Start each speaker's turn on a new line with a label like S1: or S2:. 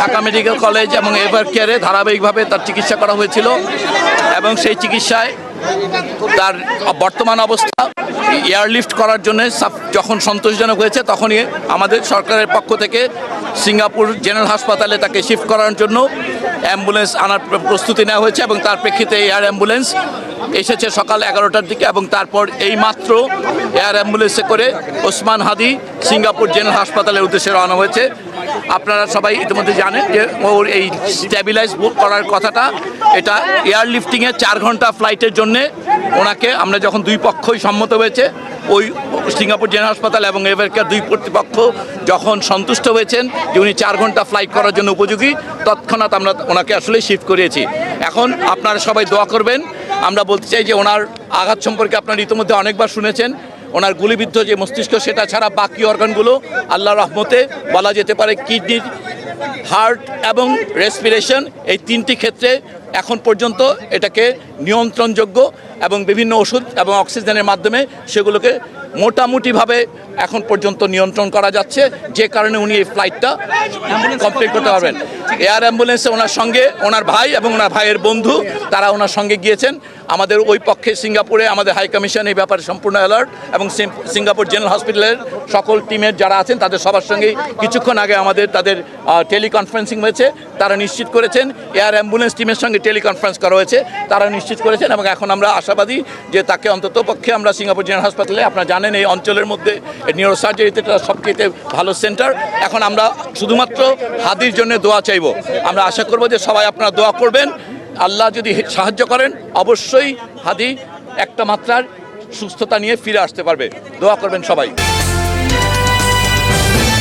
S1: Dhaka medical college এবং ever কেয়ারে ধারাবাহিকভাবে তার চিকিৎসা করা হয়েছিল এবং সেই চিকিৎসায় তার বর্তমান অবস্থা এয়ারলিফট করার জন্য যখন সন্তোষজনক হয়েছে তখনই আমাদের সরকারের পক্ষ থেকে সিঙ্গাপুর জেনারেল হাসপাতালে তাকে শিফট করার জন্য অ্যাম্বুলেন্স আনার প্রস্তুতি নেওয়া হয়েছে এবং তার প্রেক্ষিতে এয়ার অ্যাম্বুলেন্স এসেছে সকাল 11টার দিকে এবং তারপর এইমাত্র এয়ার অ্যাম্বুলেন্সে করে ওসমান হাদি সিঙ্গাপুর জেনারেল হাসপাতালের উদ্দেশ্যে রওনা হয়েছে। আপনারা সবাই ইতিমধ্যে জানেন যে ওর এই স্ট্যাবিলাইজ করার কথাটা, এটা এয়ারলিফটিংয়ে 4 ঘন্টা ফ্লাইটের জন্যে ওনাকে আমরা যখন দুই পক্ষই সম্মত হয়েছে, ওই সিঙ্গাপুর জেনারেল হাসপাতাল এবং এভার কেয়ার দুই কর্তৃপক্ষ যখন সন্তুষ্ট হয়েছেন যে উনি 4 ঘন্টা ফ্লাইট করার জন্য উপযোগী, তৎক্ষণাৎ আমরা ওনাকে আসলে শিফট করিয়েছি। এখন আপনারা সবাই দোয়া করবেন। আমরা বলতে চাই যে ওনার আঘাত সম্পর্কে আপনারা ইতিমধ্যে অনেকবার শুনেছেন। ওনার গুলিবিদ্ধ যে মস্তিষ্ক, সেটা ছাড়া বাকি অর্গানগুলো আল্লাহর রহমতে বলা যেতে পারে কিডনি, হার্ট এবং রেসপিরেশন, এই 3টি ক্ষেত্রে এখন পর্যন্ত এটাকে নিয়ন্ত্রণযোগ্য এবং বিভিন্ন ওষুধ এবং অক্সিজেনের মাধ্যমে সেগুলোকে মোটামুটিভাবে এখন পর্যন্ত নিয়ন্ত্রণ করা যাচ্ছে, যে কারণে উনি এই ফ্লাইটটা কমপ্লিট করতে পারবেন। এয়ার অ্যাম্বুলেন্সে ওনার সঙ্গে ওনার ভাই এবং ওনার ভাইয়ের বন্ধু তারা ওনার সঙ্গে গিয়েছেন। আমাদের ওই পক্ষে সিঙ্গাপুরে আমাদের হাই কমিশন এই ব্যাপারে সম্পূর্ণ অ্যালার্ট এবং সিঙ্গাপুর জেনারেল হসপিটালের সকল টিমের যারা আছেন তাদের সবার সঙ্গেই কিছুক্ষণ আগে তাদের টেলিকনফারেন্সিং হয়েছে। তারা নিশ্চিত করেছেন, এয়ার অ্যাম্বুলেন্স টিমের সঙ্গে টেলিকনফারেন্স করা হয়েছে, তারা নিশ্চিত করেছেন এবং এখন আমরা আশাবাদী যে তাকে অন্তত পক্ষে আমরা সিঙ্গাপুর জেনারেল হাসপাতালে, আপনারা জানেন এই অঞ্চলের মধ্যে নিউরোসার্জারিতে সবচেয়ে ভালো সেন্টার, এখন আমরা শুধুমাত্র হাদির জন্য দোয়া চাইব। আমরা আশা করব যে সবাই আপনারা দোয়া করবেন, আল্লাহ যদি সাহায্য করেন অবশ্যই হাদি একটা মাত্রার সুস্থতা নিয়ে ফিরে আসতে পারবে। দোয়া করবেন সবাই।